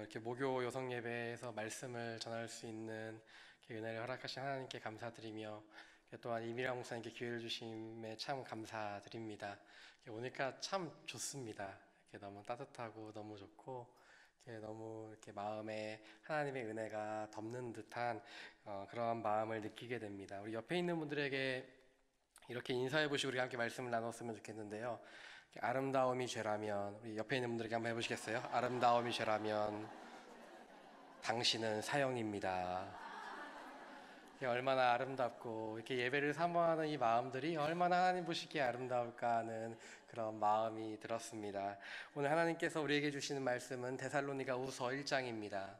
이렇게 목요 여성 예배에서 말씀을 전할 수 있는 이렇게 은혜를 허락하신 하나님께 감사드리며 또한 이미랑 목사님께 기회를 주심에 참 감사드립니다. 오니까 참 좋습니다. 이렇게 너무 따뜻하고 너무 좋고 이렇게 너무 이렇게 마음에 하나님의 은혜가 덮는 듯한 그런 마음을 느끼게 됩니다. 우리 옆에 있는 분들에게 이렇게 인사해 보시고 우리 함께 말씀을 나눴으면 좋겠는데요. 아름다움이 죄라면, 우리 옆에 있는 분들에게 한번 해보시겠어요? 아름다움이 죄라면 당신은 사형입니다. 얼마나 아름답고 이렇게 예배를 사모하는 이 마음들이 얼마나 하나님 보시기에 아름다울까 하는 그런 마음이 들었습니다. 오늘 하나님께서 우리에게 주시는 말씀은 데살로니가후서 1장입니다.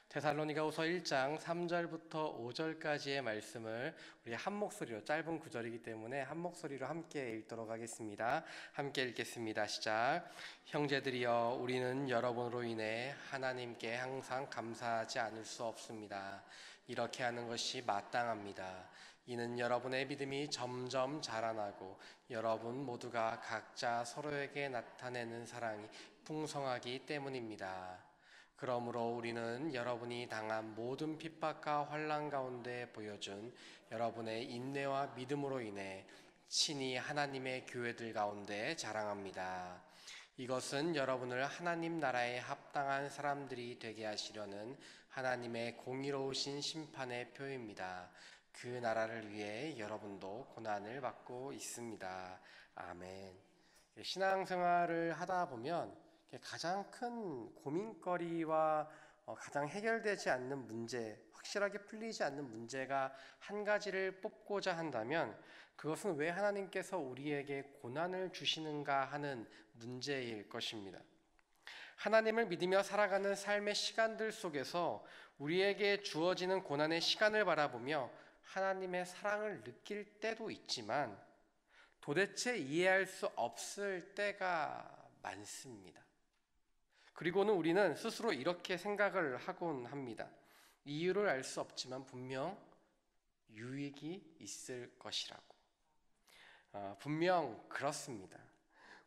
데살로니가후서 1장 3절부터 5절까지의 말씀을 우리 한 목소리로, 짧은 구절이기 때문에 한 목소리로 함께 읽도록 하겠습니다. 함께 읽겠습니다. 시작. 형제들이여, 우리는 여러분으로 인해 하나님께 항상 감사하지 않을 수 없습니다. 이렇게 하는 것이 마땅합니다. 이는 여러분의 믿음이 점점 자라나고 여러분 모두가 각자 서로에게 나타내는 사랑이 풍성하기 때문입니다. 그러므로 우리는 여러분이 당한 모든 핍박과 환난 가운데 보여준 여러분의 인내와 믿음으로 인해 친히 하나님의 교회들 가운데 자랑합니다. 이것은 여러분을 하나님 나라에 합당한 사람들이 되게 하시려는 하나님의 공의로우신 심판의 표입니다. 그 나라를 위해 여러분도 고난을 받고 있습니다. 아멘. 신앙생활을 하다 보면 가장 큰 고민거리와 가장 해결되지 않는 문제, 확실하게 풀리지 않는 문제가 한 가지를 뽑고자 한다면 그것은 왜 하나님께서 우리에게 고난을 주시는가 하는 문제일 것입니다. 하나님을 믿으며 살아가는 삶의 시간들 속에서 우리에게 주어지는 고난의 시간을 바라보며 하나님의 사랑을 느낄 때도 있지만 도대체 이해할 수 없을 때가 많습니다. 그리고는 우리는 스스로 이렇게 생각을 하곤 합니다. 이유를 알 수 없지만 분명 유익이 있을 것이라고. 분명 그렇습니다.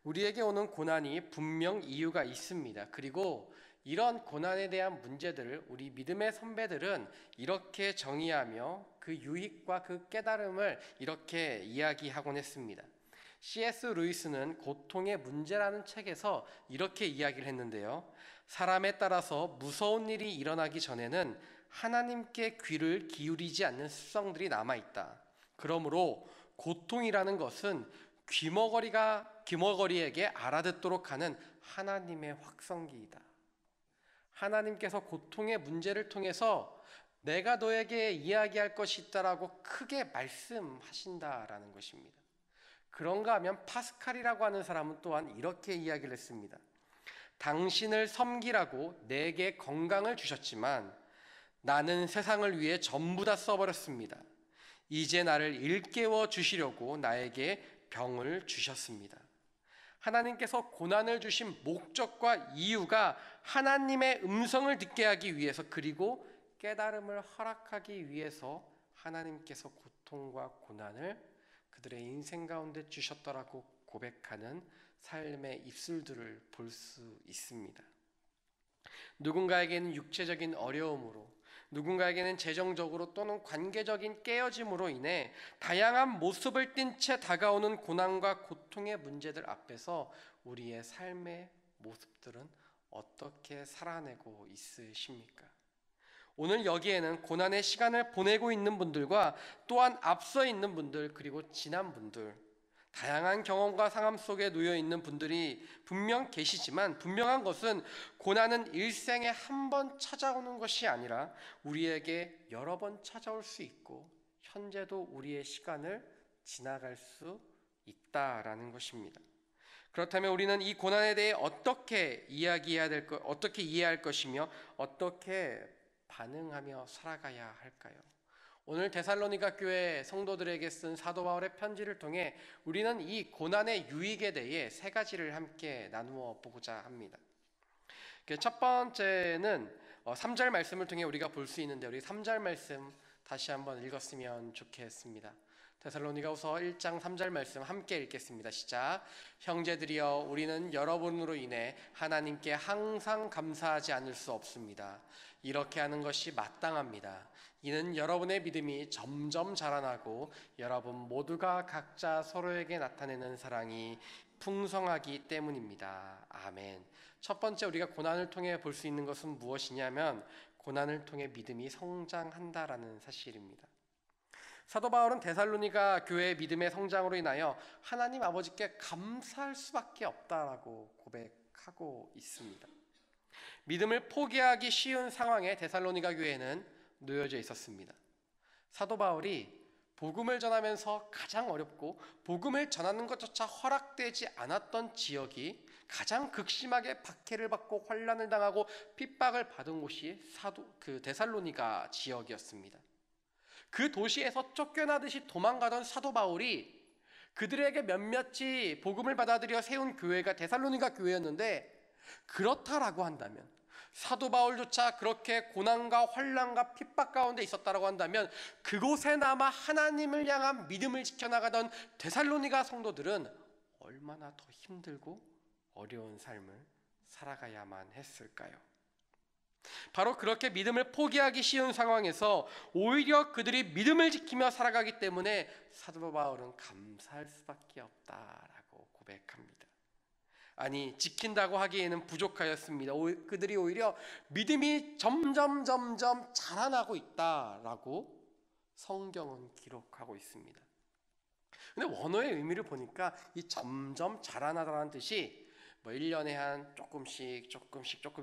우리에게 오는 고난이 분명 이유가 있습니다. 그리고 이런 고난에 대한 문제들을 우리 믿음의 선배들은 이렇게 정의하며 그 유익과 그 깨달음을 이렇게 이야기하곤 했습니다. C.S. 루이스는 고통의 문제라는 책에서 이렇게 이야기를 했는데요. 사람에 따라서 무서운 일이 일어나기 전에는 하나님께 귀를 기울이지 않는 습성들이 남아있다. 그러므로 고통이라는 것은 귀머거리에게 알아듣도록 하는 하나님의 확성기이다. 하나님께서 고통의 문제를 통해서 내가 너에게 이야기할 것이 있다라고 크게 말씀하신다라는 것입니다. 그런가 하면 파스칼이라고 하는 사람은 또한 이렇게 이야기를 했습니다. 당신을 섬기라고 내게 건강을 주셨지만 나는 세상을 위해 전부 다 써버렸습니다. 이제 나를 일깨워 주시려고 나에게 병을 주셨습니다. 하나님께서 고난을 주신 목적과 이유가 하나님의 음성을 듣게 하기 위해서, 그리고 깨달음을 허락하기 위해서 하나님께서 고통과 고난을 그들의 인생 가운데 주셨더라고 고백하는 삶의 입술들을 볼 수 있습니다. 누군가에게는 육체적인 어려움으로, 누군가에게는 재정적으로 또는 관계적인 깨어짐으로 인해 다양한 모습을 띤 채 다가오는 고난과 고통의 문제들 앞에서 우리의 삶의 모습들은 어떻게 살아내고 있으십니까? 오늘 여기에는 고난의 시간을 보내고 있는 분들과 또한 앞서 있는 분들, 그리고 지난 분들, 다양한 경험과 상황 속에 놓여 있는 분들이 분명 계시지만 분명한 것은 고난은 일생에 한 번 찾아오는 것이 아니라 우리에게 여러 번 찾아올 수 있고 현재도 우리의 시간을 지나갈 수 있다라는 것입니다. 그렇다면 우리는 이 고난에 대해 어떻게 어떻게 이해할 것이며 어떻게 반응하며 살아가야 할까요? 오늘 데살로니가 교회 성도들에게 쓴 사도 바울의 편지를 통해 우리는 이 고난의 유익에 대해 세 가지를 함께 나누어 보고자 합니다. 첫 번째는 3절 말씀을 통해 우리가 볼 수 있는데, 우리 3절 말씀 다시 한번 읽었으면 좋겠습니다. 데살로니가후서 1장 3절 말씀 함께 읽겠습니다. 시작. 형제들이여, 우리는 여러분으로 인해 하나님께 항상 감사하지 않을 수 없습니다. 이렇게 하는 것이 마땅합니다. 이는 여러분의 믿음이 점점 자라나고 여러분 모두가 각자 서로에게 나타내는 사랑이 풍성하기 때문입니다. 아멘. 첫 번째, 우리가 고난을 통해 볼 수 있는 것은 무엇이냐면 고난을 통해 믿음이 성장한다라는 사실입니다. 사도 바울은 데살로니가 교회의 믿음의 성장으로 인하여 하나님 아버지께 감사할 수밖에 없다라고 고백하고 있습니다. 믿음을 포기하기 쉬운 상황에 데살로니가 교회는 놓여져 있었습니다. 사도 바울이 복음을 전하면서 가장 어렵고 복음을 전하는 것조차 허락되지 않았던 지역이 가장 극심하게 박해를 받고 환난을 당하고 핍박을 받은 곳이 데살로니가 지역이었습니다. 그 도시에서 쫓겨나듯이 도망가던 사도 바울이 그들에게 몇몇이 복음을 받아들여 세운 교회가 데살로니가 교회였는데, 그렇다라고 한다면, 사도 바울조차 그렇게 고난과 환난과 핍박 가운데 있었다라고 한다면 그곳에나마 하나님을 향한 믿음을 지켜나가던 데살로니가 성도들은 얼마나 더 힘들고 어려운 삶을 살아가야만 했을까요? 바로 그렇게 믿음을 포기하기 쉬운 상황에서 오히려 그들이 믿음을 지키며 살아가기 때문에 사도 바울은 감사할 수밖에 없다라고 고백합니다. 아니, 지킨다고 하기에는 부족하였습니다. 그들이 오히려 믿음이 점점 자라나고 있다라고 성경은 기록하고 있습니다. 근데 원어의 의미를 보니까 이 점점 자라나다라는 뜻이 1년에 한 조금씩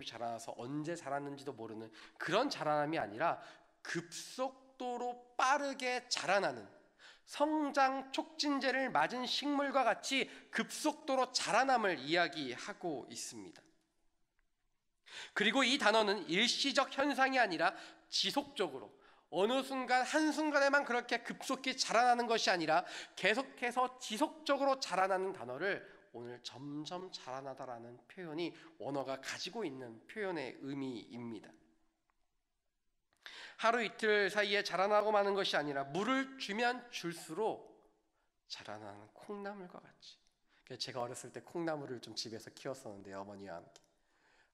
자라나서 언제 자랐는지도 모르는 그런 자라남이 아니라 급속도로 빠르게 자라나는, 성장 촉진제를 맞은 식물과 같이 급속도로 자라남을 이야기하고 있습니다. 그리고 이 단어는 일시적 현상이 아니라 지속적으로, 어느 순간 한순간에만 그렇게 급속히 자라나는 것이 아니라 계속해서 지속적으로 자라나는 단어를 오늘 점점 자라나다라는 표현이 원어가 가지고 있는 표현의 의미입니다. 하루 이틀 사이에 자라나고 마는 것이 아니라 물을 주면 줄수록 자라나는 콩나물과 같이. 제가 어렸을 때 콩나물을 좀 집에서 키웠었는데요, 어머니와 함께.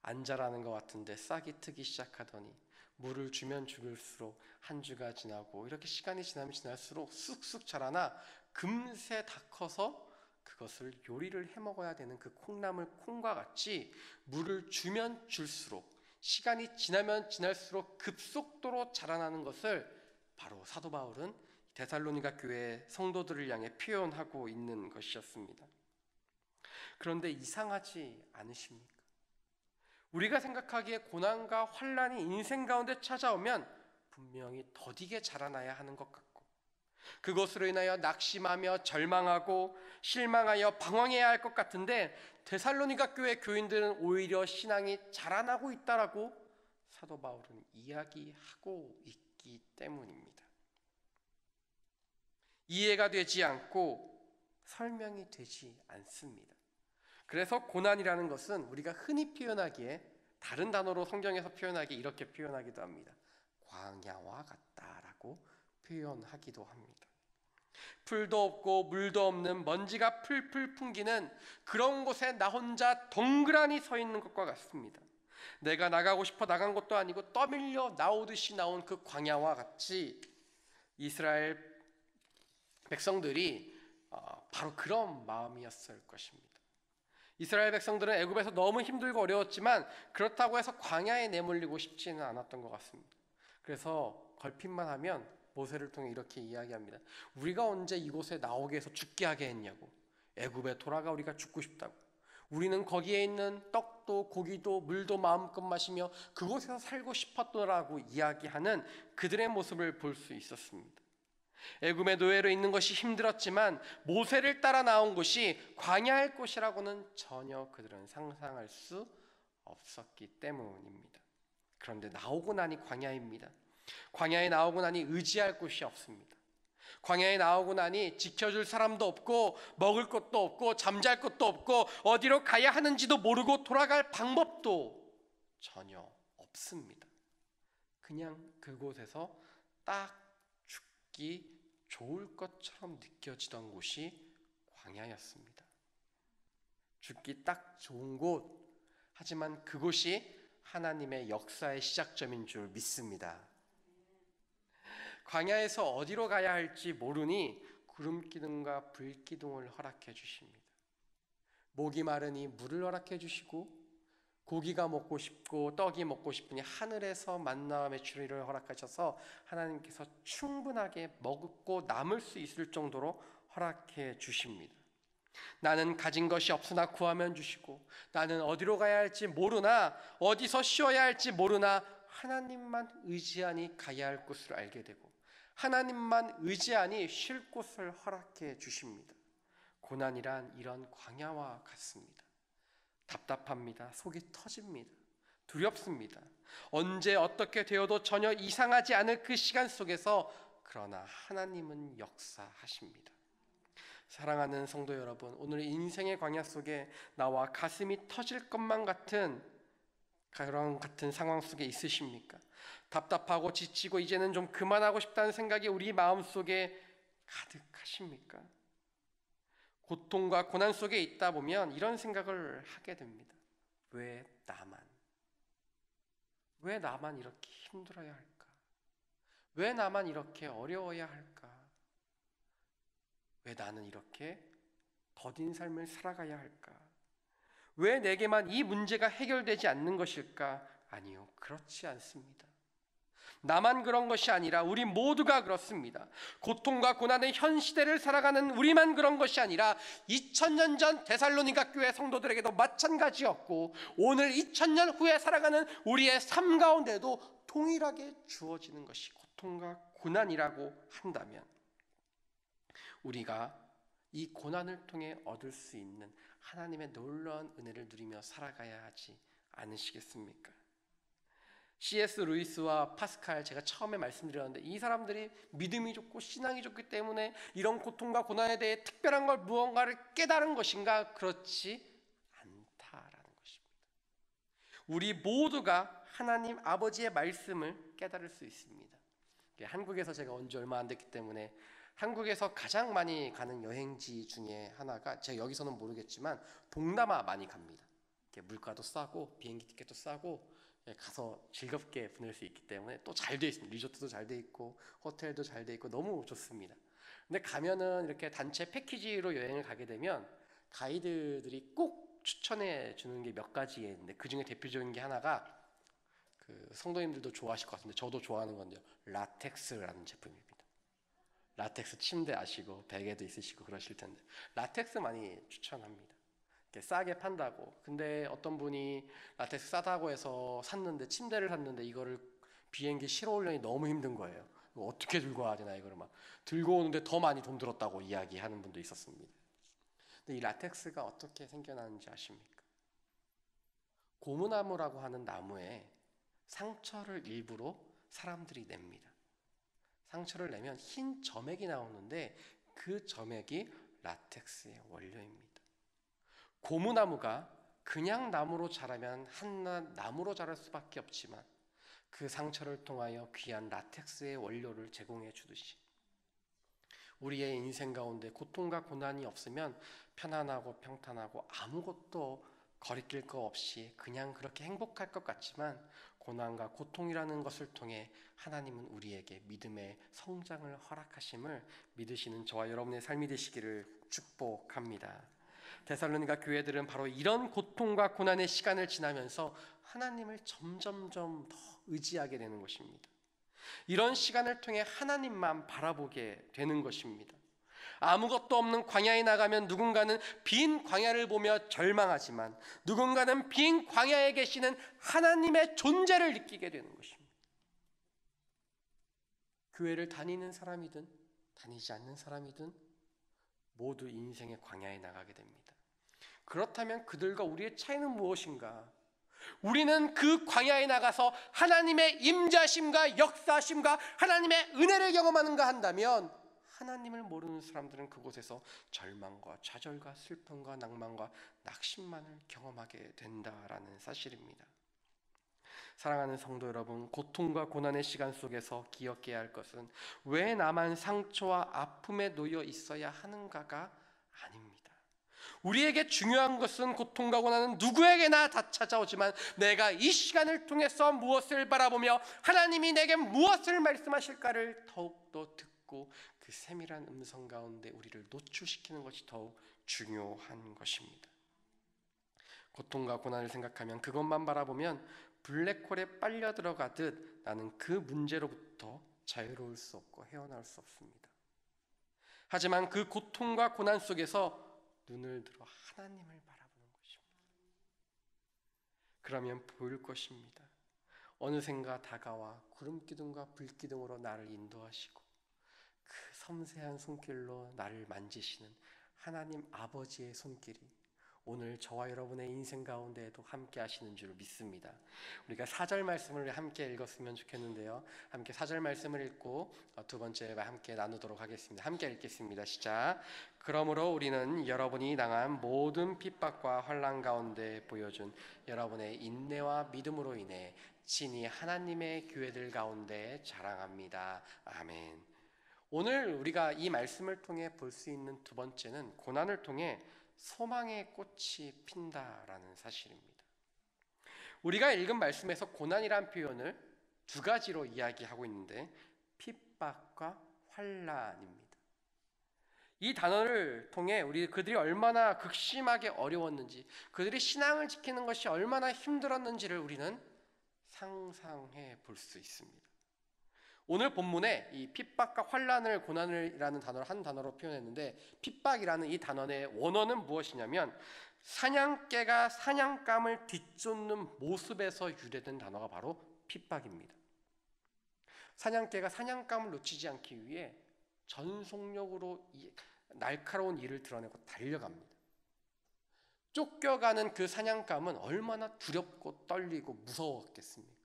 안 자라는 것 같은데 싹이 트기 시작하더니 물을 주면 줄수록 한 주가 지나고 이렇게 시간이 지나면 지날수록 쑥쑥 자라나 금세 다 커서 그것을 요리를 해 먹어야 되는 그 콩나물 콩과 같이 물을 주면 줄수록, 시간이 지나면 지날수록 급속도로 자라나는 것을 바로 사도 바울은 데살로니가 교회 성도들을 향해 표현하고 있는 것이었습니다. 그런데 이상하지 않으십니까? 우리가 생각하기에 고난과 환난이 인생 가운데 찾아오면 분명히 더디게 자라나야 하는 것 같고, 그것으로 인하여 낙심하며 절망하고 실망하여 방황해야 할 것 같은데 데살로니가 교회 교인들은 오히려 신앙이 자라나고 있다라고 사도 바울은 이야기하고 있기 때문입니다. 이해가 되지 않고 설명이 되지 않습니다. 그래서 고난이라는 것은 우리가 흔히 표현하기에, 다른 단어로 성경에서 표현하기에 이렇게 표현하기도 합니다. 광야와 같다라고 표현하기도 합니다. 풀도 없고 물도 없는 먼지가 풀풀 풍기는 그런 곳에 나 혼자 덩그러니 서 있는 것과 같습니다. 내가 나가고 싶어 나간 것도 아니고 떠밀려 나오듯이 나온 그 광야와 같이 이스라엘 백성들이 바로 그런 마음이었을 것입니다. 이스라엘 백성들은 애굽에서 너무 힘들고 어려웠지만 그렇다고 해서 광야에 내몰리고 싶지는 않았던 것 같습니다. 그래서 걸핏만 하면 모세를 통해 이렇게 이야기합니다. 우리가 언제 이곳에 나오게 해서 죽게 하게 했냐고. 애굽에 돌아가 우리가 죽고 싶다고. 우리는 거기에 있는 떡도 고기도 물도 마음껏 마시며 그곳에서 살고 싶었더라고 이야기하는 그들의 모습을 볼 수 있었습니다. 애굽의 노예로 있는 것이 힘들었지만 모세를 따라 나온 곳이 광야일 곳이라고는 전혀 그들은 상상할 수 없었기 때문입니다. 그런데 나오고 나니 광야입니다. 광야에 나오고 나니 의지할 곳이 없습니다. 광야에 나오고 나니 지켜줄 사람도 없고 먹을 것도 없고 잠잘 것도 없고 어디로 가야 하는지도 모르고 돌아갈 방법도 전혀 없습니다. 그냥 그곳에서 딱 죽기 좋을 것처럼 느껴지던 곳이 광야였습니다. 죽기 딱 좋은 곳, 하지만 그곳이 하나님의 역사의 시작점인 줄 믿습니다. 광야에서 어디로 가야 할지 모르니 구름기둥과 불기둥을 허락해 주십니다. 목이 마르니 물을 허락해 주시고, 고기가 먹고 싶고 떡이 먹고 싶으니 하늘에서 만나와 메추리를 허락하셔서 하나님께서 충분하게 먹고 남을 수 있을 정도로 허락해 주십니다. 나는 가진 것이 없으나 구하면 주시고, 나는 어디로 가야 할지 모르나 어디서 쉬어야 할지 모르나 하나님만 의지하니 가야 할 곳을 알게 되고, 하나님만 의지하니 쉴 곳을 허락해 주십니다. 고난이란 이런 광야와 같습니다. 답답합니다. 속이 터집니다. 두렵습니다. 언제 어떻게 되어도 전혀 이상하지 않을 그 시간 속에서 그러나 하나님은 역사하십니다. 사랑하는 성도 여러분, 오늘 인생의 광야 속에 나와 가슴이 터질 것만 같은 그런 같은 상황 속에 있으십니까? 답답하고 지치고 이제는 좀 그만하고 싶다는 생각이 우리 마음속에 가득하십니까? 고통과 고난 속에 있다 보면 이런 생각을 하게 됩니다. 왜 나만? 왜 나만 이렇게 힘들어야 할까? 왜 나만 이렇게 어려워야 할까? 왜 나는 이렇게 더딘 삶을 살아가야 할까? 왜 내게만 이 문제가 해결되지 않는 것일까? 아니요, 그렇지 않습니다. 나만 그런 것이 아니라 우리 모두가 그렇습니다. 고통과 고난의 현 시대를 살아가는 우리만 그런 것이 아니라 2000년 전 데살로니가 교회 성도들에게도 마찬가지였고, 오늘 2000년 후에 살아가는 우리의 삶 가운데도 동일하게 주어지는 것이 고통과 고난이라고 한다면, 우리가 이 고난을 통해 얻을 수 있는 하나님의 놀라운 은혜를 누리며 살아가야 하지 않으시겠습니까? C.S. 루이스와 파스칼, 제가 처음에 말씀드렸는데 이 사람들이 믿음이 좋고 신앙이 좋기 때문에 이런 고통과 고난에 대해 특별한 걸 무언가를 깨달은 것인가? 그렇지 않다라는 것입니다. 우리 모두가 하나님 아버지의 말씀을 깨달을 수 있습니다. 한국에서 제가 온 지 얼마 안 됐기 때문에 한국에서 가장 많이 가는 여행지 중에 하나가, 제가 여기서는 모르겠지만 동남아 많이 갑니다. 물가도 싸고 비행기 티켓도 싸고 가서 즐겁게 보낼 수 있기 때문에 또 잘 돼 있습니다. 리조트도 잘 돼 있고 호텔도 잘 돼 있고 너무 좋습니다. 근데 가면은 이렇게 단체 패키지로 여행을 가게 되면 가이드들이 꼭 추천해 주는 게 몇 가지 있는데, 그 중에 대표적인 게 하나가 그 성도님들도 좋아하실 것 같은데 저도 좋아하는 건데요, 라텍스라는 제품입니다. 라텍스 침대 아시고 베개도 있으시고 그러실 텐데 라텍스 많이 추천합니다. 싸게 판다고. 근데 어떤 분이 라텍스 싸다고 해서 샀는데, 침대를 샀는데 이거를 비행기 실어 올려니 너무 힘든 거예요. 이거 어떻게 들고 와야 되나, 이거를 막 들고 오는데 더 많이 돈 들었다고 이야기하는 분도 있었습니다. 근데 이 라텍스가 어떻게 생겨나는지 아십니까? 고무나무라고 하는 나무에 상처를 일부러 사람들이 냅니다. 상처를 내면 흰 점액이 나오는데 그 점액이 라텍스의 원료입니다. 고무나무가 그냥 나무로 자라면 한 나무로 자랄 수밖에 없지만 그 상처를 통하여 귀한 라텍스의 원료를 제공해 주듯이, 우리의 인생 가운데 고통과 고난이 없으면 편안하고 평탄하고 아무것도 거리낄 거 없이 그냥 그렇게 행복할 것 같지만, 고난과 고통이라는 것을 통해 하나님은 우리에게 믿음의 성장을 허락하심을 믿으시는 저와 여러분의 삶이 되시기를 축복합니다. 데살로니가 교회들은 바로 이런 고통과 고난의 시간을 지나면서 하나님을 점점점 더 의지하게 되는 것입니다. 이런 시간을 통해 하나님만 바라보게 되는 것입니다. 아무것도 없는 광야에 나가면 누군가는 빈 광야를 보며 절망하지만, 누군가는 빈 광야에 계시는 하나님의 존재를 느끼게 되는 것입니다. 교회를 다니는 사람이든 다니지 않는 사람이든 모두 인생의 광야에 나가게 됩니다. 그렇다면 그들과 우리의 차이는 무엇인가? 우리는 그 광야에 나가서 하나님의 임재하심과 역사하심과 하나님의 은혜를 경험하는가 한다면, 하나님을 모르는 사람들은 그곳에서 절망과 좌절과 슬픔과 낭만과 낙심만을 경험하게 된다라는 사실입니다. 사랑하는 성도 여러분, 고통과 고난의 시간 속에서 기억해야 할 것은 왜 나만 상처와 아픔에 놓여 있어야 하는가가 아닙니다. 우리에게 중요한 것은 고통과 고난은 누구에게나 다 찾아오지만 내가 이 시간을 통해서 무엇을 바라보며 하나님이 내게 무엇을 말씀하실까를 더욱더 듣고 그 세밀한 음성 가운데 우리를 노출시키는 것이 더욱 중요한 것입니다. 고통과 고난을 생각하면, 그것만 바라보면 블랙홀에 빨려 들어가듯 나는 그 문제로부터 자유로울 수 없고 헤어나올 수 없습니다. 하지만 그 고통과 고난 속에서 눈을 들어 하나님을 바라보는 것입니다. 그러면 보일 것입니다. 어느샌가 다가와 구름기둥과 불기둥으로 나를 인도하시고 그 섬세한 손길로 나를 만지시는 하나님 아버지의 손길이 오늘 저와 여러분의 인생 가운데에도 함께 하시는 줄 믿습니다. 우리가 4절 말씀을 함께 읽었으면 좋겠는데요. 함께 4절 말씀을 읽고 두 번째 함께 나누도록 하겠습니다. 함께 읽겠습니다. 시작. 그러므로 우리는 여러분이 당한 모든 핍박과 환난 가운데 보여준 여러분의 인내와 믿음으로 인해 친히 하나님의 교회들 가운데 자랑합니다. 아멘. 오늘 우리가 이 말씀을 통해 볼 수 있는 두 번째는 고난을 통해 소망의 꽃이 핀다라는 사실입니다. 우리가 읽은 말씀에서 고난이란 표현을 두 가지로 이야기하고 있는데 핍박과 환난입니다. 이 단어를 통해 그들이 얼마나 극심하게 어려웠는지, 그들이 신앙을 지키는 것이 얼마나 힘들었는지를 우리는 상상해 볼 수 있습니다. 오늘 본문에 이 핍박과 환난을 고난이라는 단어를 한 단어로 표현했는데, 핍박이라는 이 단어의 원어는 무엇이냐면 사냥개가 사냥감을 뒤쫓는 모습에서 유래된 단어가 바로 핍박입니다. 사냥개가 사냥감을 놓치지 않기 위해 전속력으로 날카로운 이를 드러내고 달려갑니다. 쫓겨가는 그 사냥감은 얼마나 두렵고 떨리고 무서웠겠습니까?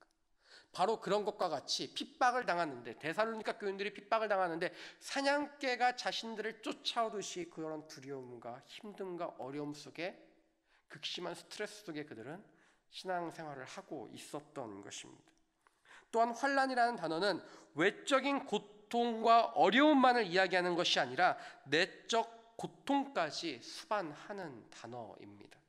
바로 그런 것과 같이 핍박을 당하는데, 데살로니가 교인들이 핍박을 당하는데 사냥개가 자신들을 쫓아오듯이 그런 두려움과 힘듦과 어려움 속에, 극심한 스트레스 속에 그들은 신앙생활을 하고 있었던 것입니다. 또한 환난이라는 단어는 외적인 고통과 어려움만을 이야기하는 것이 아니라 내적 고통까지 수반하는 단어입니다.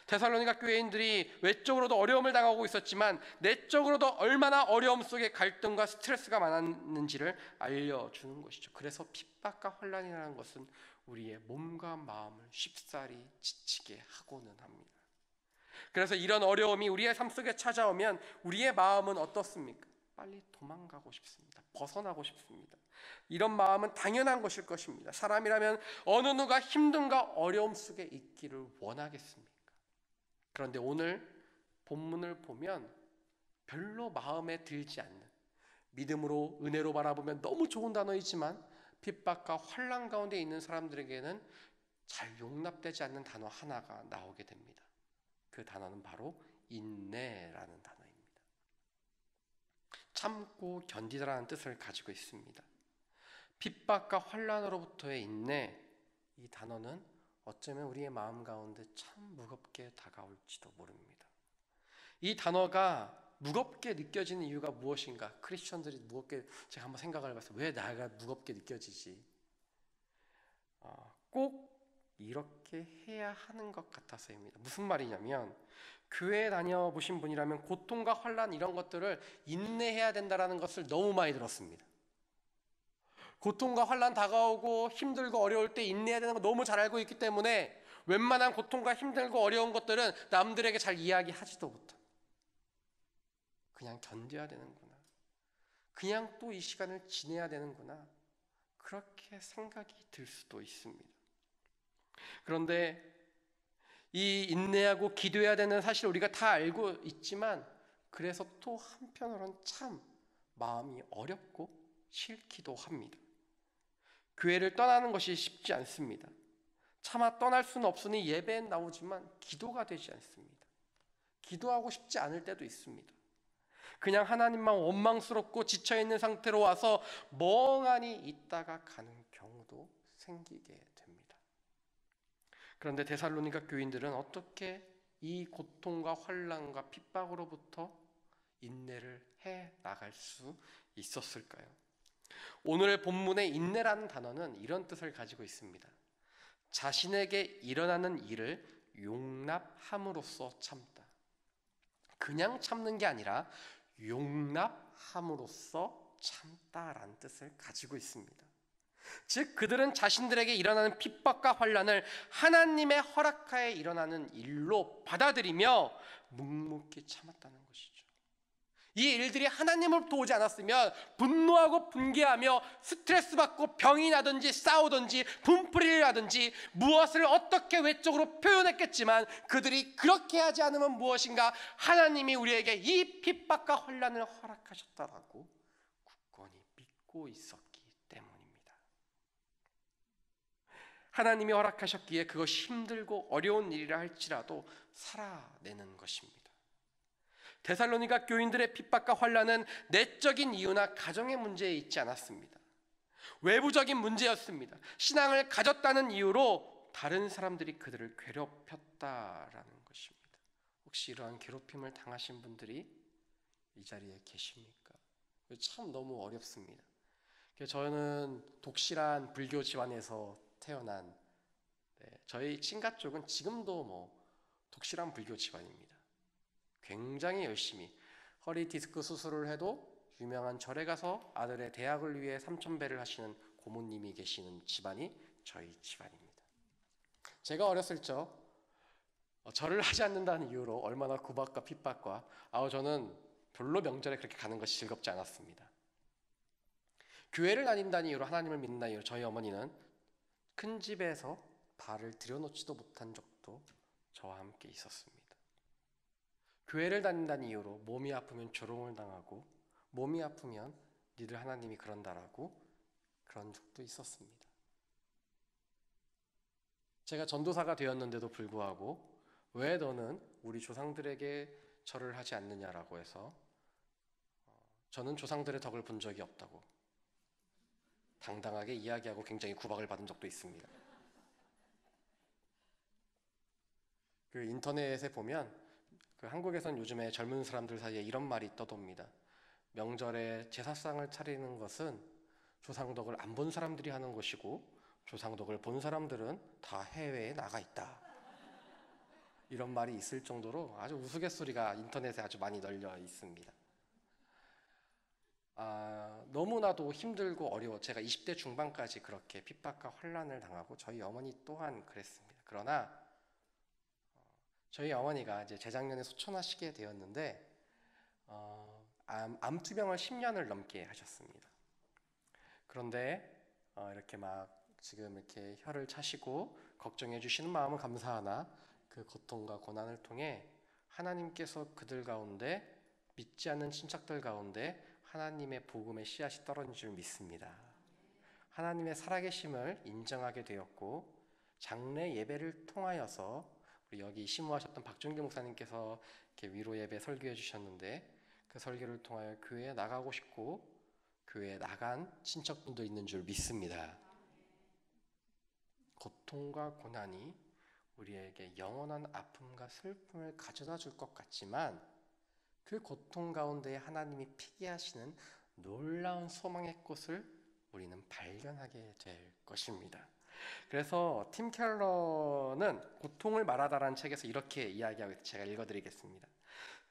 데살로니가 교회인들이 외적으로도 어려움을 당하고 있었지만 내적으로도 얼마나 어려움 속에 갈등과 스트레스가 많았는지를 알려주는 것이죠. 그래서 핍박과 환난이라는 것은 우리의 몸과 마음을 쉽사리 지치게 하고는 합니다. 그래서 이런 어려움이 우리의 삶 속에 찾아오면 우리의 마음은 어떻습니까? 빨리 도망가고 싶습니다. 벗어나고 싶습니다. 이런 마음은 당연한 것일 것입니다. 사람이라면 어느 누가 힘듦과 어려움 속에 있기를 원하겠습니까? 그런데 오늘 본문을 보면 별로 마음에 들지 않는, 믿음으로 은혜로 바라보면 너무 좋은 단어이지만 핍박과 환난 가운데 있는 사람들에게는 잘 용납되지 않는 단어 하나가 나오게 됩니다. 그 단어는 바로 인내라는 단어입니다. 참고 견디다라는 뜻을 가지고 있습니다. 핍박과 환난으로부터의 인내, 이 단어는 어쩌면 우리의 마음 가운데 참 무겁게 다가올지도 모릅니다. 이 단어가 무겁게 느껴지는 이유가 무엇인가? 크리스천들이 무겁게, 제가 한번 생각을 해봤어요. 왜 나가 무겁게 느껴지지? 꼭 이렇게 해야 하는 것 같아서입니다. 무슨 말이냐면, 교회에 다녀보신 분이라면 고통과 환난 이런 것들을 인내해야 된다는 것을 너무 많이 들었습니다. 고통과 환난 다가오고 힘들고 어려울 때 인내해야 되는 거 너무 잘 알고 있기 때문에 웬만한 고통과 힘들고 어려운 것들은 남들에게 잘 이야기하지도 못하고 그냥 견뎌야 되는구나, 그냥 또 이 시간을 지내야 되는구나, 그렇게 생각이 들 수도 있습니다. 그런데 이 인내하고 기도해야 되는 사실 우리가 다 알고 있지만, 그래서 또 한편으로는 참 마음이 어렵고 싫기도 합니다. 교회를 떠나는 것이 쉽지 않습니다. 차마 떠날 수는 없으니 예배엔 나오지만 기도가 되지 않습니다. 기도하고 싶지 않을 때도 있습니다. 그냥 하나님만 원망스럽고 지쳐있는 상태로 와서 멍하니 있다가 가는 경우도 생기게 됩니다. 그런데 데살로니가 교인들은 어떻게 이 고통과 환난과 핍박으로부터 인내를 해 나갈 수 있었을까요? 오늘 본문의 인내라는 단어는 이런 뜻을 가지고 있습니다. 자신에게 일어나는 일을 용납함으로써 참다. 그냥 참는 게 아니라 용납함으로써 참다라는 뜻을 가지고 있습니다. 즉 그들은 자신들에게 일어나는 핍박과 환난을 하나님의 허락하에 일어나는 일로 받아들이며 묵묵히 참았다는 것이죠. 이 일들이 하나님으로부터 오지 않았으면 분노하고 분개하며 스트레스 받고 병이 나든지 싸우든지 분풀이를 하든지 무엇을 어떻게 외적으로 표현했겠지만 그들이 그렇게 하지 않으면 무엇인가 하나님이 우리에게 이 핍박과 환난을 허락하셨다라고 굳건히 믿고 있었기 때문입니다. 하나님이 허락하셨기에 그것이 힘들고 어려운 일이라 할지라도 살아내는 것입니다. 데살로니가 교인들의 핍박과 환난은 내적인 이유나 가정의 문제에 있지 않았습니다. 외부적인 문제였습니다. 신앙을 가졌다는 이유로 다른 사람들이 그들을 괴롭혔다라는 것입니다. 혹시 이러한 괴롭힘을 당하신 분들이 이 자리에 계십니까? 참 너무 어렵습니다. 저는 독실한 불교 집안에서 태어난 저희 친가 쪽은 지금도 독실한 불교 집안입니다. 굉장히 열심히 허리 디스크 수술을 해도 유명한 절에 가서 아들의 대학을 위해 삼천배를 하시는 고모님이 계시는 집안이 저희 집안입니다. 제가 어렸을 적 절을 하지 않는다는 이유로 얼마나 구박과 핍박과 저는 별로 명절에 그렇게 가는 것이 즐겁지 않았습니다. 교회를 다닌다는 이유로 하나님을 믿는다는 이유로 저희 어머니는 큰 집에서 발을 들여놓지도 못한 적도 저와 함께 있었습니다. 교회를 다닌다는 이유로 몸이 아프면 조롱을 당하고 몸이 아프면 니들 하나님이 그런다라고 그런 적도 있었습니다. 제가 전도사가 되었는데도 불구하고 왜 너는 우리 조상들에게 절을 하지 않느냐라고 해서 저는 조상들의 덕을 본 적이 없다고 당당하게 이야기하고 굉장히 구박을 받은 적도 있습니다. 그 인터넷에 보면 한국에선 요즘에 젊은 사람들 사이에 이런 말이 떠돕니다. 명절에 제사상을 차리는 것은 조상덕을 안 본 사람들이 하는 것이고 조상덕을 본 사람들은 다 해외에 나가 있다. 이런 말이 있을 정도로 아주 우스갯소리가 인터넷에 아주 많이 널려 있습니다. 너무나도 힘들고 어려워 제가 20대 중반까지 그렇게 핍박과 환난을 당하고 저희 어머니 또한 그랬습니다. 그러나 저희 어머니가 이제 재작년에 소천하시게 되었는데 암투병을 10년을 넘게 하셨습니다. 그런데 이렇게 지금 이렇게 혀를 차시고 걱정해 주시는 마음은 감사하나 그 고통과 고난을 통해 하나님께서 그들 가운데 믿지 않는 친척들 가운데 하나님의 복음의 씨앗이 떨어진 줄 믿습니다. 하나님의 살아계심을 인정하게 되었고 장례 예배를 통하여서 우리 여기 심우하셨던 박종길 목사님께서 이렇게 위로 예배 설교해 주셨는데 그 설교를 통하여 교회에 나가고 싶고 교회에 나간 친척분도 있는 줄 믿습니다. 고통과 고난이 우리에게 영원한 아픔과 슬픔을 가져다 줄 것 같지만 그 고통 가운데 하나님이 피게 하시는 놀라운 소망의 꽃을 우리는 발견하게 될 것입니다. 그래서 팀 켈러는 고통을 말하다라는 책에서 이렇게 이야기하고 있어요. 제가 읽어드리겠습니다.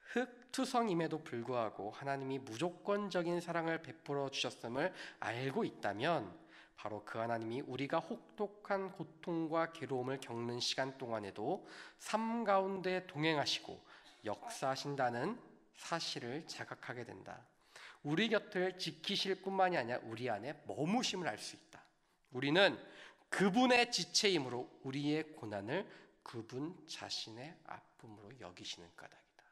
흙투성임에도 불구하고 하나님이 무조건적인 사랑을 베풀어 주셨음을 알고 있다면 바로 그 하나님이 우리가 혹독한 고통과 괴로움을 겪는 시간 동안에도 삶 가운데 동행하시고 역사하신다는 사실을 자각하게 된다. 우리 곁을 지키실 뿐만이 아니라 우리 안에 머무심을 알 수 있다. 우리는 그분의 지체임으로 우리의 고난을 그분 자신의 아픔으로 여기시는 까닭이다.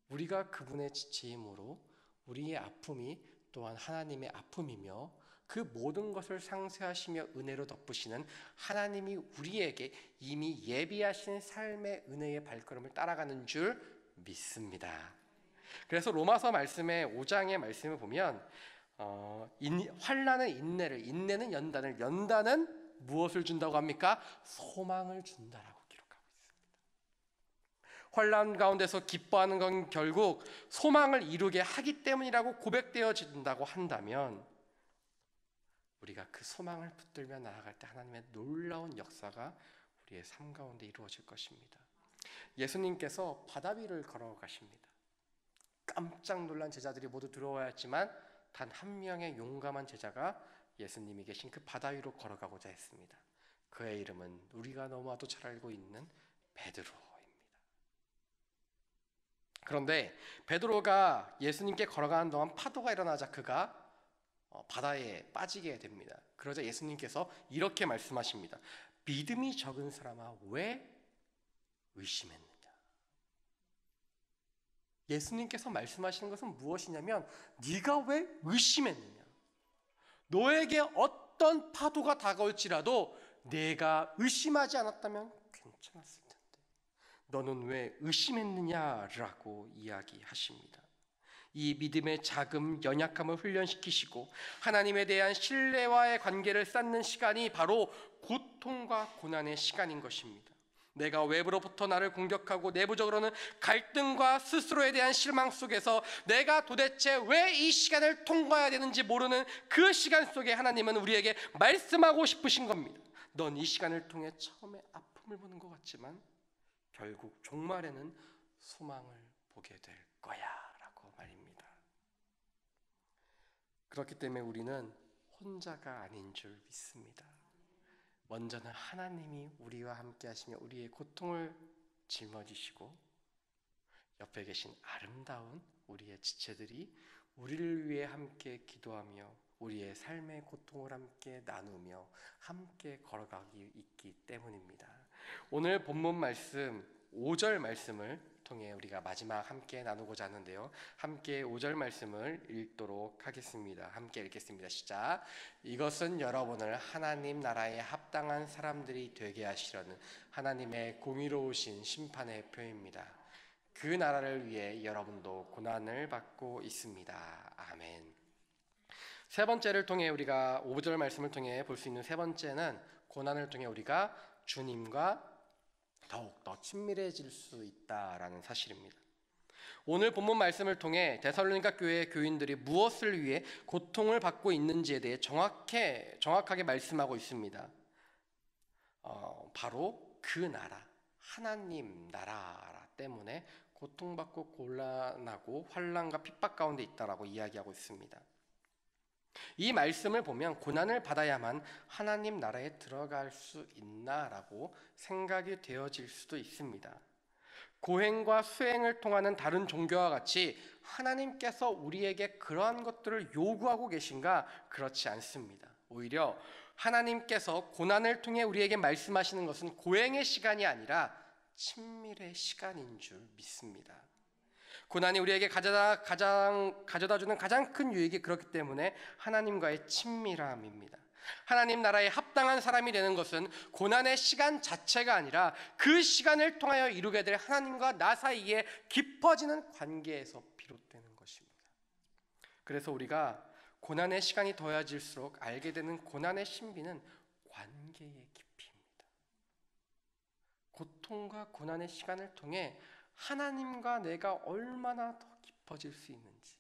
우리가 그분의 지체임으로 우리의 아픔이 또한 하나님의 아픔이며 그 모든 것을 상쇄하시며 은혜로 덮으시는 하나님이 우리에게 이미 예비하신 삶의 은혜의 발걸음을 따라가는 줄 믿습니다. 그래서 로마서 말씀의 5장의 말씀을 보면 환난은 인내를, 인내는 연단을, 연단은 무엇을 준다고 합니까? 소망을 준다라고 기록하고 있습니다. 환난 가운데서 기뻐하는 건 결국 소망을 이루게 하기 때문이라고 고백되어진다고 한다면 우리가 그 소망을 붙들며 나아갈 때 하나님의 놀라운 역사가 우리의 삶 가운데 이루어질 것입니다. 예수님께서 바다 위를 걸어가십니다. 깜짝 놀란 제자들이 모두 두려워야 했지만 단 한 명의 용감한 제자가 예수님이 계신 그 바다 위로 걸어가고자 했습니다. 그의 이름은 우리가 너무나도 잘 알고 있는 베드로입니다. 그런데 베드로가 예수님께 걸어가는 동안 파도가 일어나자 그가 바다에 빠지게 됩니다. 그러자 예수님께서 이렇게 말씀하십니다. 믿음이 적은 사람아 왜 의심했느냐? 예수님께서 말씀하시는 것은 무엇이냐면 네가 왜 의심했느냐? 너에게 어떤 파도가 다가올지라도 내가 의심하지 않았다면 괜찮았을 텐데 너는 왜 의심했느냐라고 이야기하십니다. 이 믿음의 자금, 연약함을 훈련시키시고 하나님에 대한 신뢰와의 관계를 쌓는 시간이 바로 고통과 고난의 시간인 것입니다. 내가 외부로부터 나를 공격하고 내부적으로는 갈등과 스스로에 대한 실망 속에서 내가 도대체 왜 이 시간을 통과해야 되는지 모르는 그 시간 속에 하나님은 우리에게 말씀하고 싶으신 겁니다. 넌 이 시간을 통해 처음에 아픔을 보는 것 같지만 결국 종말에는 소망을 보게 될 거야 라고 말입니다. 그렇기 때문에 우리는 혼자가 아닌 줄 믿습니다. 먼저는 하나님이 우리와 함께 하시며 우리의 고통을 짊어지시고 옆에 계신 아름다운 우리의 지체들이 우리를 위해 함께 기도하며 우리의 삶의 고통을 함께 나누며 함께 걸어가기 있기 때문입니다. 오늘 본문 말씀 5절 말씀을 통해 우리가 마지막 함께 나누고자 하는데요. 함께 5절 말씀을 읽도록 하겠습니다. 함께 읽겠습니다. 시작. 이것은 여러분을 하나님 나라에 합당한 사람들이 되게 하시려는 하나님의 공의로우신 심판의 표입니다. 그 나라를 위해 여러분도 고난을 받고 있습니다. 아멘. 세 번째를 통해 우리가 5절 말씀을 통해 볼 수 있는 세 번째는 고난을 통해 우리가 주님과 더욱더 친밀해질 수 있다라는 사실입니다. 오늘 본문 말씀을 통해 데살로니가 교회의 교인들이 무엇을 위해 고통을 받고 있는지에 대해 정확하게 말씀하고 있습니다. 바로 그 나라, 하나님 나라 때문에 고통받고 곤란하고 환난과 핍박 가운데 있다라고 이야기하고 있습니다. 이 말씀을 보면 고난을 받아야만 하나님 나라에 들어갈 수 있나라고 생각이 되어질 수도 있습니다. 고행과 수행을 통하는 다른 종교와 같이 하나님께서 우리에게 그러한 것들을 요구하고 계신가? 그렇지 않습니다. 오히려 하나님께서 고난을 통해 우리에게 말씀하시는 것은 고행의 시간이 아니라 친밀의 시간인 줄 믿습니다. 고난이 우리에게 가져다주는 가장 큰 유익이 그렇기 때문에 하나님과의 친밀함입니다. 하나님 나라에 합당한 사람이 되는 것은 고난의 시간 자체가 아니라 그 시간을 통하여 이루게 될 하나님과 나 사이에 깊어지는 관계에서 비롯되는 것입니다. 그래서 우리가 고난의 시간이 더해질수록 알게 되는 고난의 신비는 관계의 깊이입니다. 고통과 고난의 시간을 통해 하나님과 내가 얼마나 더 깊어질 수 있는지,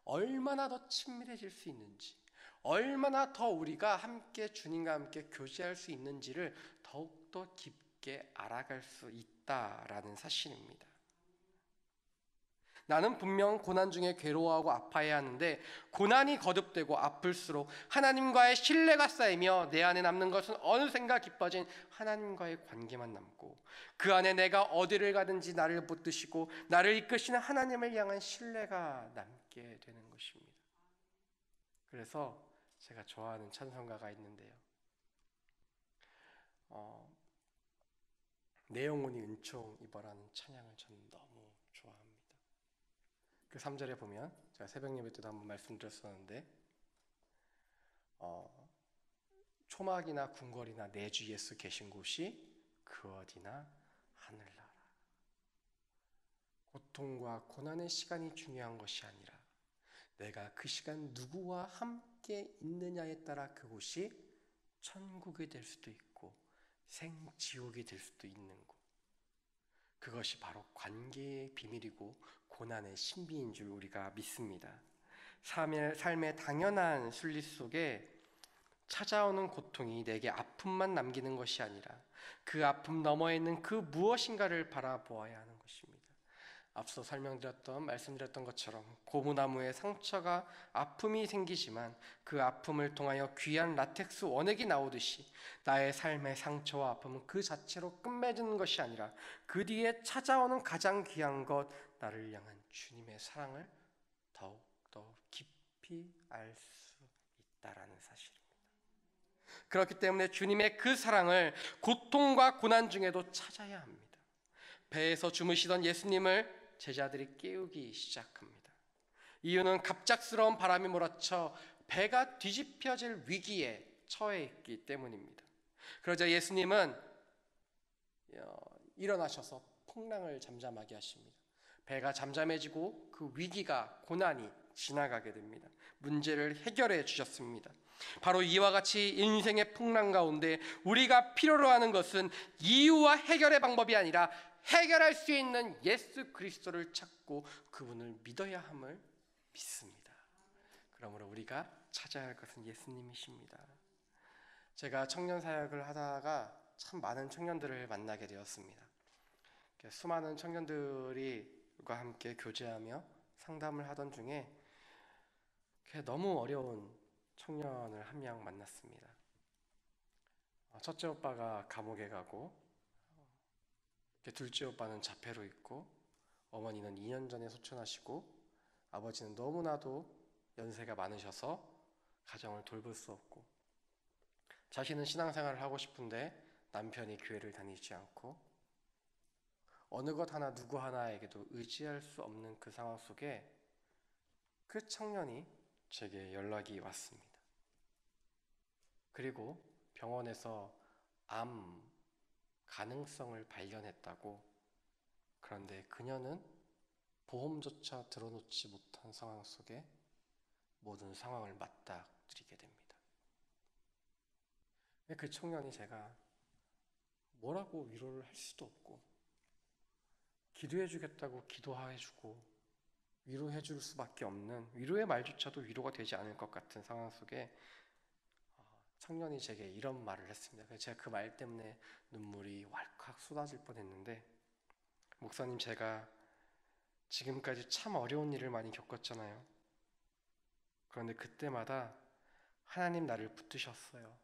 얼마나 더 친밀해질 수 있는지, 얼마나 더 우리가 함께 주님과 함께 교제할 수 있는지를 더욱더 깊게 알아갈 수 있다라는 사실입니다. 나는 분명 고난 중에 괴로워하고 아파해야 하는데 고난이 거듭되고 아플수록 하나님과의 신뢰가 쌓이며 내 안에 남는 것은 어느샌가 깊어진 하나님과의 관계만 남고 그 안에 내가 어디를 가든지 나를 붙드시고 나를 이끄시는 하나님을 향한 신뢰가 남게 되는 것입니다. 그래서 제가 좋아하는 찬송가가 있는데요. 내 영혼이 은총 입어라는 찬양을 저는 너무 좋아합니다. 그 3절에 보면 제가 새벽 예배 때도 한번 말씀드렸었는데 초막이나 궁궐이나 내 주 예수 계신 곳이 그 어디나 하늘나라. 고통과 고난의 시간이 중요한 것이 아니라 내가 그 시간 누구와 함께 있느냐에 따라 그곳이 천국이 될 수도 있고 생지옥이 될 수도 있는 곳. 그것이 바로 관계의 비밀이고 고난의 신비인 줄 우리가 믿습니다. 삶의 당연한 순리 속에 찾아오는 고통이 내게 아픔만 남기는 것이 아니라 그 아픔 너머에 있는 그 무엇인가를 바라보아야 하는 것입니다. 앞서 말씀드렸던 것처럼 고무나무에 상처가 아픔이 생기지만 그 아픔을 통하여 귀한 라텍스 원액이 나오듯이 나의 삶의 상처와 아픔은 그 자체로 끝맺는 것이 아니라 그 뒤에 찾아오는 가장 귀한 것, 나를 향한 주님의 사랑을 더욱더 깊이 알 수 있다라는 사실입니다. 그렇기 때문에 주님의 그 사랑을 고통과 고난 중에도 찾아야 합니다. 배에서 주무시던 예수님을 제자들이 깨우기 시작합니다. 이유는 갑작스러운 바람이 몰아쳐 배가 뒤집혀질 위기에 처해 있기 때문입니다. 그러자 예수님은 일어나셔서 풍랑을 잠잠하게 하십니다. 배가 잠잠해지고 그 위기가, 고난이 지나가게 됩니다. 문제를 해결해 주셨습니다. 바로 이와 같이 인생의 풍랑 가운데 우리가 필요로 하는 것은 이유와 해결의 방법이 아니라 해결할 수 있는 예수 그리스도를 찾고 그분을 믿어야 함을 믿습니다. 그러므로 우리가 찾아야 할 것은 예수님이십니다. 제가 청년 사역을 하다가 참 많은 청년들을 만나게 되었습니다. 수많은 청년들과 함께 교제하며 상담을 하던 중에 너무 어려운 청년을 한 명 만났습니다. 첫째 오빠가 감옥에 가고 둘째 오빠는 자폐로 있고 어머니는 2년 전에 소천하시고 아버지는 너무나도 연세가 많으셔서 가정을 돌볼 수 없고 자신은 신앙생활을 하고 싶은데 남편이 교회를 다니지 않고 어느 것 하나 누구 하나에게도 의지할 수 없는 그 상황 속에 그 청년이 제게 연락이 왔습니다. 그리고 병원에서 암 가능성을 발견했다고. 그런데 그녀는 보험조차 들어놓지 못한 상황 속에 모든 상황을 맞닥뜨리게 됩니다. 그 청년이 제가 뭐라고 위로를 할 수도 없고 기도해 주겠다고 기도해 주고 위로해 줄 수밖에 없는, 위로의 말조차도 위로가 되지 않을 것 같은 상황 속에 청년이 제게 이런 말을 했습니다. 제가 그 말 때문에 눈물이 왈칵 쏟아질 뻔했는데, 목사님, 제가 지금까지 참 어려운 일을 많이 겪었잖아요. 그런데 그때마다 하나님 나를 붙드셨어요.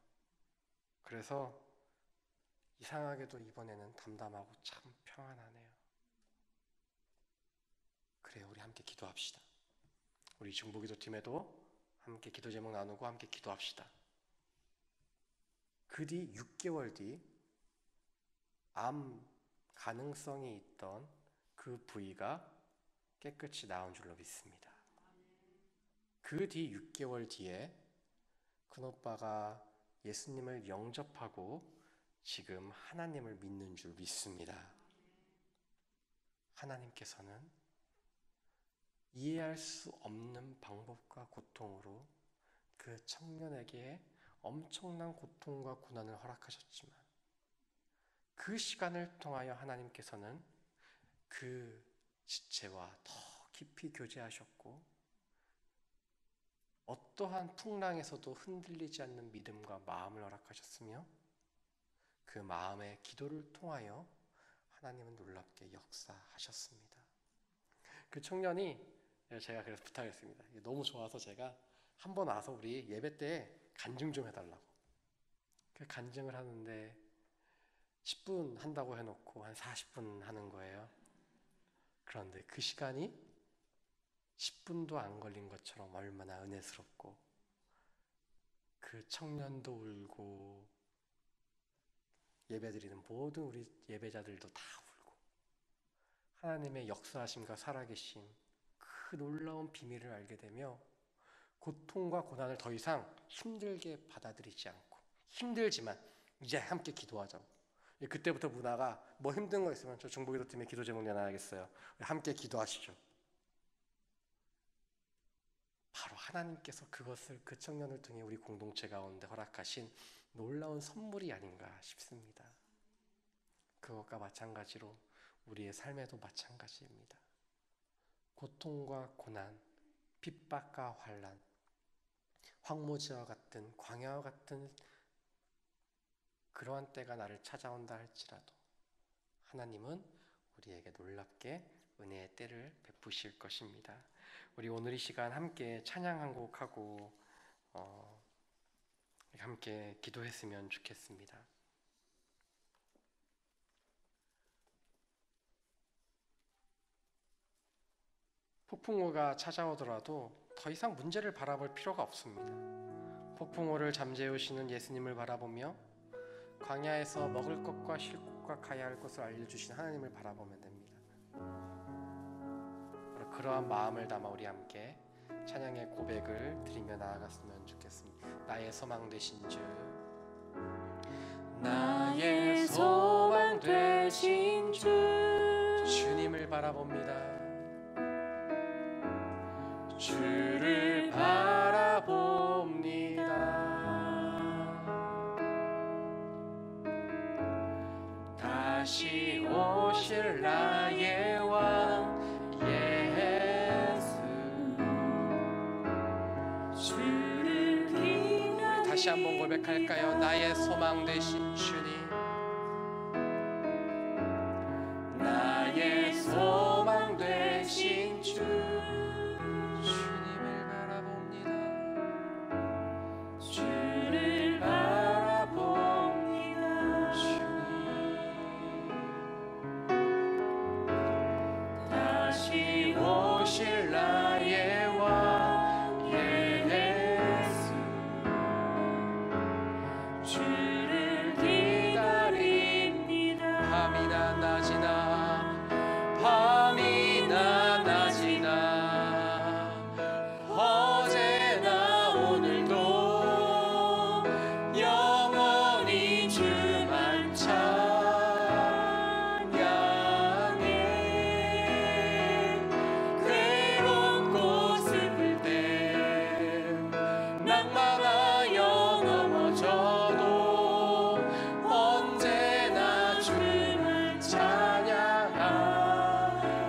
그래서 이상하게도 이번에는 담담하고 참 평안하네요. 그래요, 우리 함께 기도합시다. 우리 중보기도팀에도 함께 기도 제목 나누고 함께 기도합시다. 그 뒤 6개월 뒤 암 가능성이 있던 그 부위가 깨끗이 나은 줄로 믿습니다. 그 뒤 6개월 뒤에 큰오빠가 예수님을 영접하고 지금 하나님을 믿는 줄 믿습니다. 하나님께서는 이해할 수 없는 방법과 고통으로 그 청년에게 엄청난 고통과 고난을 허락하셨지만 그 시간을 통하여 하나님께서는 그 지체와 더 깊이 교제하셨고 어떠한 풍랑에서도 흔들리지 않는 믿음과 마음을 허락하셨으며 그 마음의 기도를 통하여 하나님은 놀랍게 역사하셨습니다. 그 청년이, 제가 그래서 부탁했습니다. 너무 좋아서 제가 한번 와서 우리 예배 때 간증 좀 해달라고. 그 간증을 하는데 10분 한다고 해놓고 한 40분 하는 거예요. 그런데 그 시간이 10분도 안 걸린 것처럼 얼마나 은혜스럽고, 그 청년도 울고 예배드리는 모든 우리 예배자들도 다 울고 하나님의 역사하심과 살아계심, 그 놀라운 비밀을 알게 되며 고통과 고난을 더 이상 힘들게 받아들이지 않고, 힘들지만 이제 함께 기도하자고. 그때부터 문화가 뭐 힘든 거 있으면 저 중보기도팀에 기도 제목 내놔야겠어요. 함께 기도하시죠. 바로 하나님께서 그것을 그 청년을 통해 우리 공동체 가운데 허락하신 놀라운 선물이 아닌가 싶습니다. 그것과 마찬가지로 우리의 삶에도 마찬가지입니다. 고통과 고난, 핍박과 환난, 황무지와 같은 광야와 같은 그러한 때가 나를 찾아온다 할지라도 하나님은 우리에게 놀랍게 은혜의 때를 베푸실 것입니다. 우리 오늘 이 시간 함께 찬양 한 곡하고 함께 기도했으면 좋겠습니다. 폭풍우가 찾아오더라도 더 이상 문제를 바라볼 필요가 없습니다. 폭풍우를 잠재우시는 예수님을 바라보며 광야에서 먹을 것과 쉴 것과 가야 할 것을 알려주신 하나님을 바라보면 됩니다. 그러한 마음을 담아 우리 함께 찬양의 고백을 드리며 나아갔으면 좋겠습니다. 나의 소망 되신 주, 나의 소망 되신 주, 주님을 바라봅니다. 주를 바라봅니다. 다시 오실 나의 왕 예수, 주를 기다립니다. 다시 한번 고백할까요? 나의 소망 되신 주님, 나의 소망 되신 주,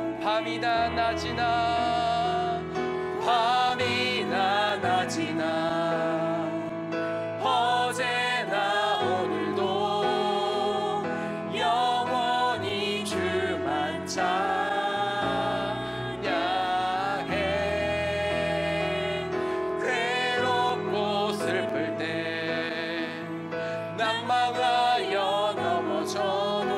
밤이나 낮이나 밤이나 낮이나 어제나 오늘도 영원히 주만 찬양해. 괴롭고 슬플 때 낙망하여 넘어져도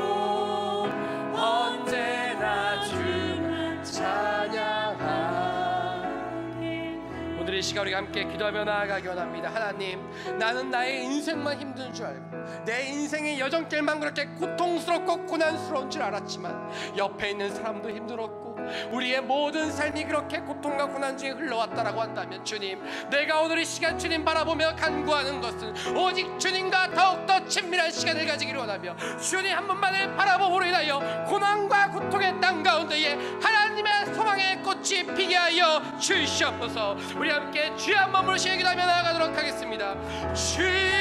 오늘 이 시간 우리가 함께 기도하며 나아가기 원합니다. 하나님, 나는 나의 인생만 힘든 줄 알고 내 인생의 여정길만 그렇게 고통스럽고 고난스러운 줄 알았지만 옆에 있는 사람도 힘들었고 우리의 모든 삶이 그렇게 고통과 고난 중에 흘러왔다라고 한다면 주님, 내가 오늘 이 시간 주님 바라보며 간구하는 것은 오직 주님과 더욱더 친밀한 시간을 가지기를 원하며 주님 한 분만을 바라보므로 인하여 고난과 고통의 땅 가운데에 하나님의 소망의 꽃이 피게 하여 주시옵소서. 우리 함께 주의 한 몸으로 기도하며 나아가도록 하겠습니다. 주여